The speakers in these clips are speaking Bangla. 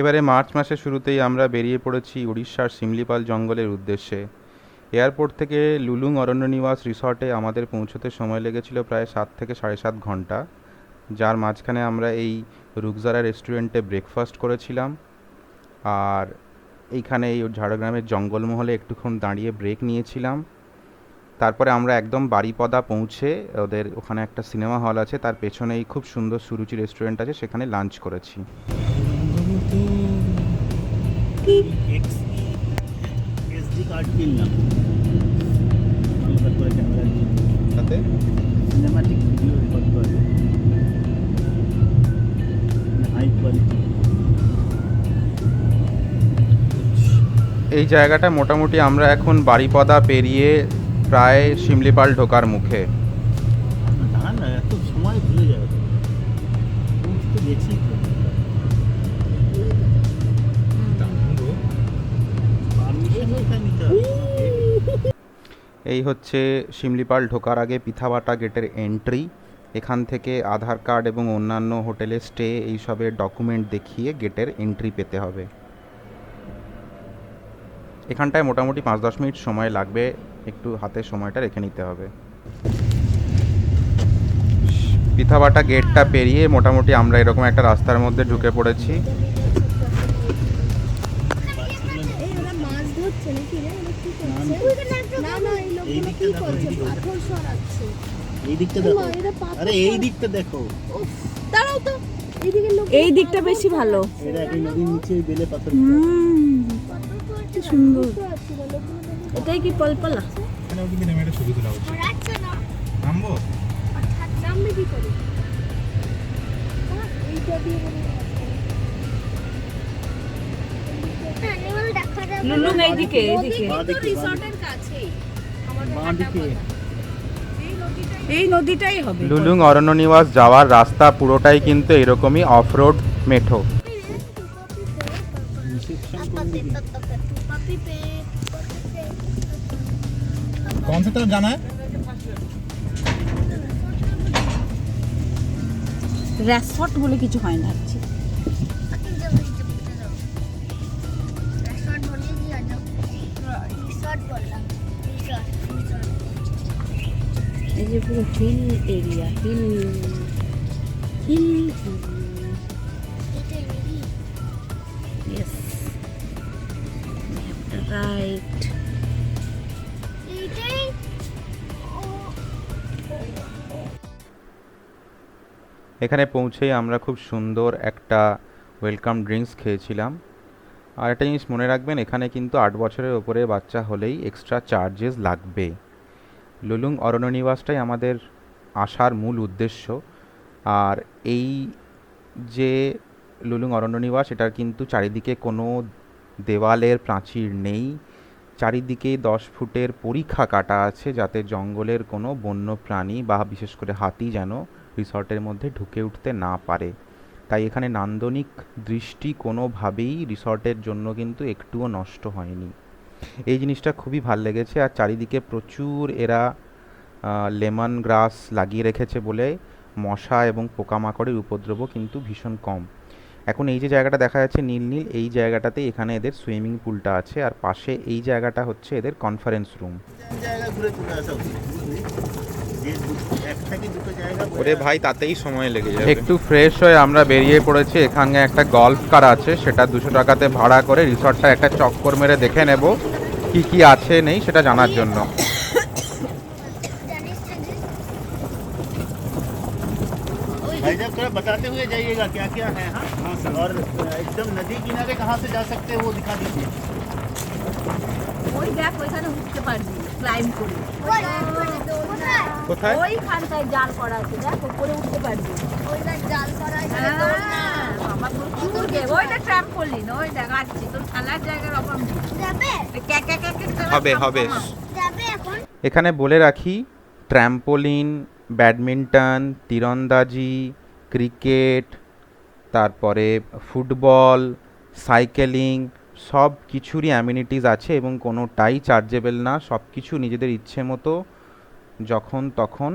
এবারে মার্চ মাসের শুরুতেই আমরা বেরিয়ে পড়েছি উড়িষ্যার সিমলিপাল জঙ্গলের উদ্দেশ্যে। এয়ারপোর্ট থেকে লুলুং অরণ্যনিবাস রিসর্টে আমাদের পৌঁছতে সময় লেগেছিল প্রায় 7 থেকে 7.5 ঘন্টা, যার মাঝখানে আমরা এই রুকজারা রেস্টুরেন্টে ব্রেকফাস্ট করেছিলাম। আর এইখানে এই ঝাড়গ্রামের জঙ্গলমহলে একটুক্ষণ দাঁড়িয়ে ব্রেক নিয়েছিলাম। তারপরে আমরা একদম বারিপদা পৌঁছে ওদের ওখানে একটা সিনেমা হল আছে, তার পেছনেই খুব সুন্দর সুরুচি রেস্টুরেন্ট আছে, সেখানে লাঞ্চ করেছি। এসডি কার্ড কিনলাম করে ক্যামেরা নিয়ে, তাতে সিনেমাটিক ভিডিও রেকর্ড করে হাই কোয়ালিটি। এই জায়গাটা মোটামুটি আমরা এখন বারিপদা পেরিয়ে প্রায় শিমলিপাল ঢোকার মুখে। দাঁড়ান না, এত সময় ভুলে যাবে তো গেছি পারমিশন কোথায় নিতে হবে? এই হচ্ছে শিমলিপাল ঢোকার আগে পিথাবাটা গেটের এন্ট্রি। এখান থেকে আধার কার্ড এবং অন্যান্য হোটেলে স্টে এইসবের ডকুমেন্ট দেখিয়ে গেটের এন্ট্রি পেতে হবে। এখানটায় মোটামুটি 5-10 মিনিট সময় লাগবে, একটু হাতে সময়টা রেখে নিতে হবে। পিথাবাটা গেটটা পেরিয়ে মোটামুটি আমরা এরকম একটা রাস্তার মধ্যে ঢুকে পড়েছি। এই দিকটা দেখো, আরে এই দিকটা দেখো, দাঁড়াও তো, এই দিকটা বেশি ভালো। এরা এই নদীর নিচে বেলে পাথর। কি সুন্দর, এটাই কি পলপলা? এখানেও কিন্তু নেমে একটা ছবি তোলা হচ্ছে। নামবো? নামবে কি করে? এইটা দিয়ে লুলুং এইদিকে রিসর্টের কাছেই আমাদের এই নদীটাই হবে। লুলুং অরণ্যনিবাস যাওয়ার রাস্তা পুরোটাই কিন্তু এরকমই অফ রোড মেঠো। कौन सी तरफ जाना है? রেসর্ট বলে কিছু হয় না। এই যে পুরো hill area, hill hill yes right. এখানে পৌঁছেই আমরা খুব সুন্দর একটা ওয়েলকাম ড্রিঙ্কস খেয়েছিলাম। আর একটা জিনিস মনে রাখবেন, এখানে কিন্তু 8 বছরের ওপরে বাচ্চা হলেই এক্সট্রা চার্জেস লাগবে। লুলুং অরণ্যনিবাসটাই আমাদের আসার মূল উদ্দেশ্য। আর এই যে লুলুং অরণ্যনিবাস, এটার কিন্তু চারিদিকে কোনো দেওয়ালের প্রাচীর নেই। চারিদিকে 10 ফুটের পরিখা কাটা আছে, যাতে জঙ্গলের কোনো বন্য প্রাণী বা বিশেষ করে হাতি যেন রিসর্টের মধ্যে ঢুকে উঠতে না পারে। তাই এখানে নান্দনিক দৃষ্টি কোনোভাবেই রিসর্টের জন্য কিন্তু একটুও নষ্ট হয়নি। এই জিনিসটা খুবই ভাল লেগেছে। আর চারিদিকে প্রচুর এরা লেমন গ্রাস লাগিয়ে রেখেছে বলে মশা এবং পোকামাকড়ের উপদ্রবও কিন্তু ভীষণ কম। এখন এই যে জায়গাটা দেখা যাচ্ছে নীল নীল, এই জায়গাটাতে এখানে এদের সুইমিং পুলটা আছে, আর পাশে এই জায়গাটা হচ্ছে এদের কনফারেন্স রুম। ওরে ভাই, তাতেই সময় লেগে যাবে। একটু ফ্রেশ হয়ে আমরা বেরিয়ে পড়েছি। এখানে একটা গল্ফ কার আছে, সেটা 200 টাকাতে ভাড়া করে রিসর্টটা একটা চক্কর মেরে দেখে নেব কি কি আছে নেই সেটা জানার জন্য। भाई साहब थोड़ा बताते हुए जाइएगा क्या क्या है। हाँ सर, और एकदम नदी किनारे कहाँ से जा सकते हैं वो दिखा दीजिए। ওই দেখ, ওইখানে উঠতে পারবি ক্লাইম্ব করে। কোথায়? ওইখানটায় জাল করা আছে, দেখ উপরে উঠতে পারবি। ওইটা জাল করা আছে, বাবা প্রচুর গে। ওইটা ট্র্যাম্পোলিন, ওই দেখ আসছে, তোর খেলার জায়গার অভাব নেই। যাবে হবে হবে। যাবে এখন। এখানে বলে রাখি, ট্র্যাম্পোলিন, ব্যাডমিন্টন, তীরন্দাজি, ক্রিকেট, তারপরে ফুটবল, সাইকেলিং, সব কিছুরই অ্যামিনিটিস আছে এবং কোনোটাই চার্জেবল না। সব কিছু নিজেদের ইচ্ছে মতো যখন তখন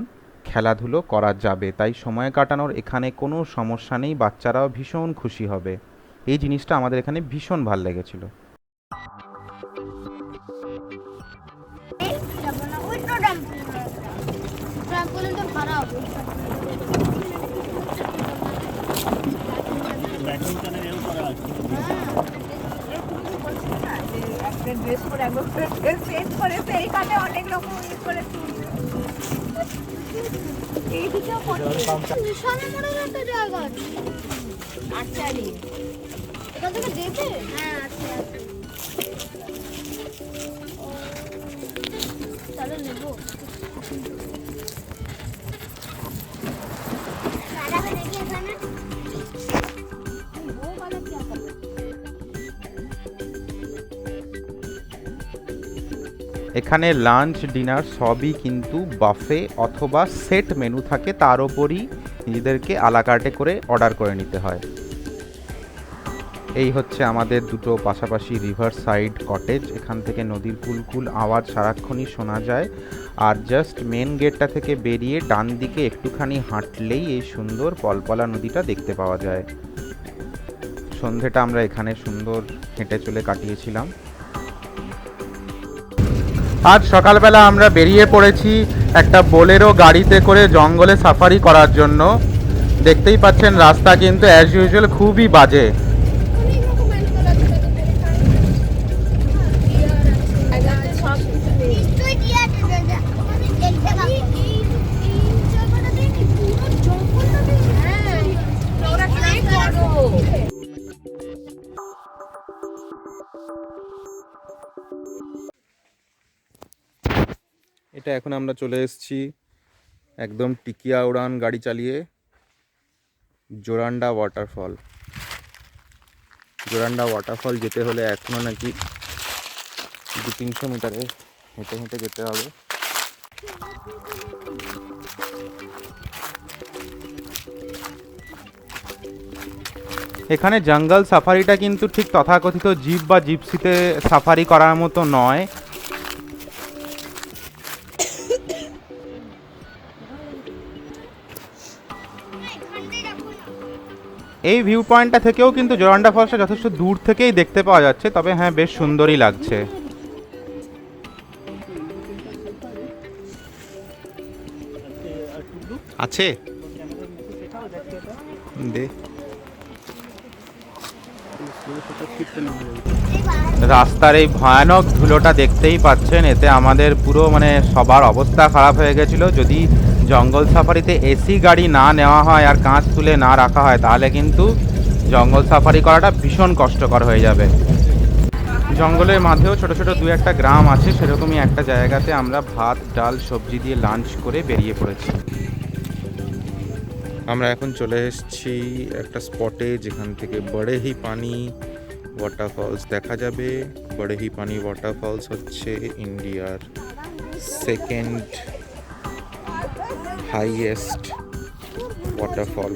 খেলাধুলো করা যাবে। তাই সময় কাটানোর এখানে কোনো সমস্যা নেই, বাচ্চারাও ভীষণ খুশি হবে। এই জিনিসটা আমাদের এখানে ভীষণ ভালো লেগেছিল। बैटिंग करने जरूर करा आज একটা ড্রেস পরে একবার চেঞ্জ করেছে এইখানে অনেক রকম ইয়ে করে এইদিকেও বিশাল বড় একটা জায়গা আছে। আচারি এটা থেকে দেবে? হ্যাঁ আছে আছে। চলো নেবো। सारा है देखिए खाना। वो वाला क्या कर? এখানে লাঞ্চ ডিনার সবই কিন্তু বাফে অথবা সেট মেনু থাকে, তার ওপরই নিজেদেরকে আলাকার্টে করে অর্ডার করে নিতে হয়। এই হচ্ছে আমাদের দুটো পাশাপাশি রিভার সাইড কটেজ। এখান থেকে নদীর কুলকুল আওয়াজ সারাক্ষণই শোনা যায়। আর জাস্ট মেন গেটটা থেকে বেরিয়ে ডান দিকে একটুখানি হাঁটলেই এই সুন্দর পলপলা নদীটা দেখতে পাওয়া যায়। সন্ধেটা আমরা এখানে সুন্দর হেঁটে চলে কাটিয়েছিলাম। আজ সকালবেলা আমরা বেরিয়ে পড়েছি একটা বোলেরো গাড়িতে করে জঙ্গলে সাফারি করার জন্য। দেখতেই পাচ্ছেন রাস্তা কিন্তু অ্যাজ ইউজুয়াল খুবই বাজে। অনেক রকম অ্যানিমাল আছে তাদের এখানে। সব কিছু নেই নিশ্চয়ই ডিয়ার আছে দাদা। আমি দেখতে পাবো। এই জায়গাটা দেখি পুরো জঙ্গলটা দেখি। হ্যাঁ ওরা কি করো এটা এখন আমরা চলে এসেছি একদম টিকিয়া উড়ান গাড়ি চালিয়ে জোরান্ডা ওয়াটারফল। জোরান্ডা ওয়াটারফল যেতে হলে এখনও নাকি 200-300 মিটারে হেঁটে হেঁটে যেতে হবে। এখানে জঙ্গল সাফারিটা কিন্তু ঠিক তথাকথিত জিপ বা জিপসিতে সাফারি করার মতো নয়। এই ভিউ পয়েন্টটা থেকেও কিন্তু জোরান্ডা ফলসটা যথেষ্ট দূর থেকেই দেখতে পাওয়া যাচ্ছে, তবে হ্যাঁ বেশ সুন্দরই লাগছে। আছে দে রাস্তার এই ভয়ানক ধুলোটা দেখতেই পাচ্ছেন, এতে আমাদের পুরো মানে সবার অবস্থা খারাপ হয়ে গেছিলো। যদি জঙ্গল সাফারিতে এসি গাড়ি না নেওয়া হয় আর কাঁচ তুলে না রাখা হয় তাহলে কিন্তু জঙ্গল সাফারি করাটা ভীষণ কষ্টকর হয়ে যাবে। জঙ্গলের মাঝেও ছোট ছোট 2-1টা গ্রাম আছে, সেরকমই একটা জায়গাতে আমরা ভাত ডাল সবজি দিয়ে লাঞ্চ করে বেরিয়ে পড়েছি। আমরা এখন চলে এসেছি একটা স্পটে যেখান থেকে বড়েহি পানি ওয়াটারফলস দেখা যাবে। বড়েহি পানি ওয়াটারফলস হচ্ছে ইন্ডিয়ার সেকেন্ড হাইয়েস্ট ওয়াটারফল।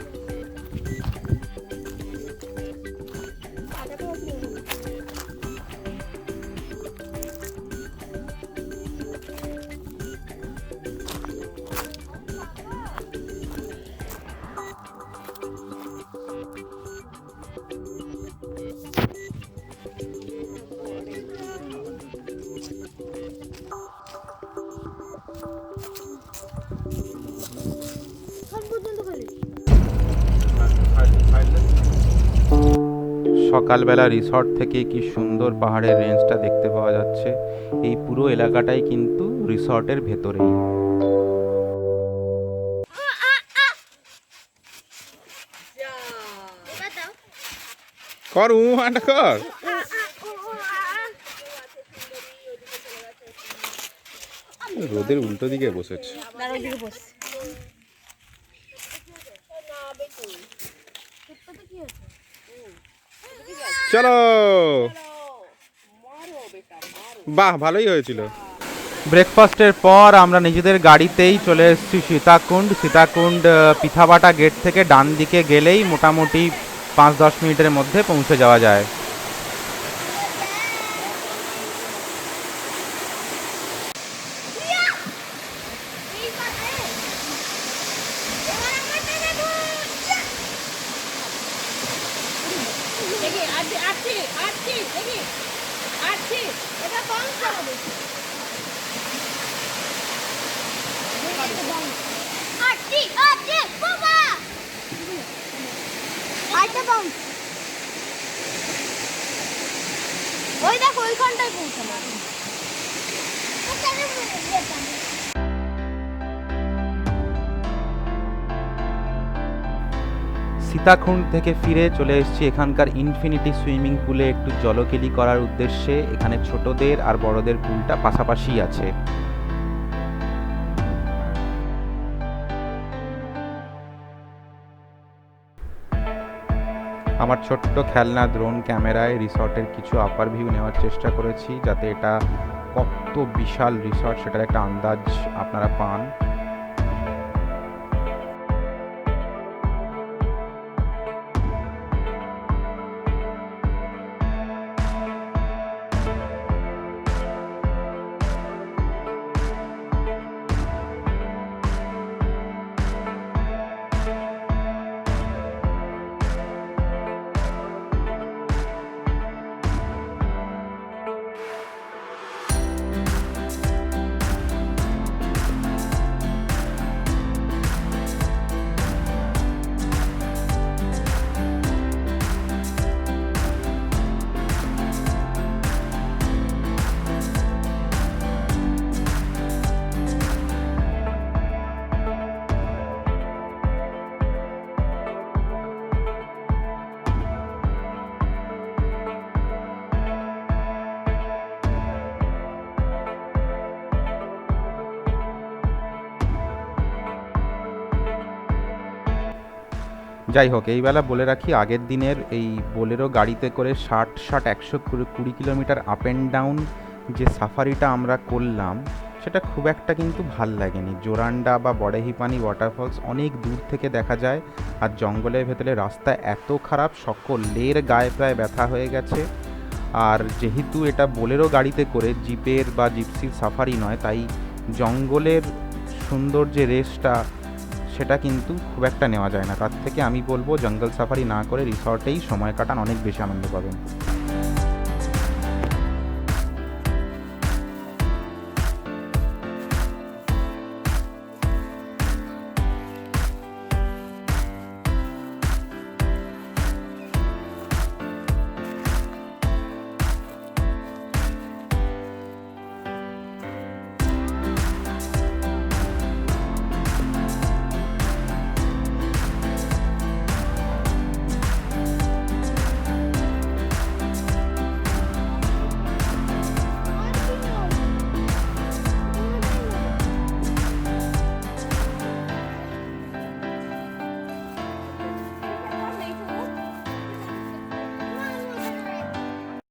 সকালবেলা রিসর্ট থেকে কি সুন্দর পাহাড়ের রেঞ্জটা দেখতে পাওয়া যাচ্ছে। এই পুরো এলাকাটাই কিন্তু রিসর্টের ভেতরেই। কর উহাটা কর। রোদের উল্টো দিকে বসেছে। চলো, বাহ ভালোই হয়েছিল। ব্রেকফাস্টের পর আমরা নিজেদের গাড়িতেই চলে এসেছি সীতাকুণ্ড। সীতাকুণ্ড পিথাবাটা গেট থেকে ডান দিকে গেলেই মোটামুটি 5-10 মিনিটের মধ্যে পৌঁছে যাওয়া যায়। আসছি দেখি আসছি। এটা বাউন্স করাবে আটি আটি বাবা আইটা বাউন্স ওই দেখো ওইখানটায় পৌঁছালো সীতাকুণ্ড থেকে ফিরে চলে এসেছি এখানকার ইনফিনিটি সুইমিং পুলে একটু জলকেলি করার উদ্দেশ্যে। এখানে ছোটদের আর বড়দের পুলটা পাশাপাশি আছে। আমার ছোট্ট খেলনা ড্রোন ক্যামেরায় রিসর্টের কিছু আপার ভিউ নেওয়ার চেষ্টা করেছি, যাতে এটা কত বিশাল রিসর্ট সেটার একটা আন্দাজ আপনারা পান। যাই হোক, এই বেলা বলে রাখি, আগের দিনের এই বোলেরো গাড়িতে করে 120 কিলোমিটার আপ অ্যান্ড ডাউন যে সাফারিটা আমরা করলাম সেটা খুব একটা কিন্তু ভাল লাগেনি। জোরান্ডা বা বড়েহিপানি ওয়াটারফলস অনেক দূর থেকে দেখা যায়, আর জঙ্গলের ভেতরে রাস্তা এত খারাপ সকলের গায়ে প্রায় ব্যথা হয়ে গেছে। আর যেহেতু এটা বোলেরো গাড়িতে করে জিপের বা জিপসির সাফারি নয়, তাই জঙ্গলের সুন্দর যে রেসটা সেটা কিন্তু খুব একটা নেওয়া যায় না। তার থেকে আমি বলবো জঙ্গল সাফারি না করে রিসর্টেই সময় কাটান, অনেক বেশি আনন্দ পাবেন।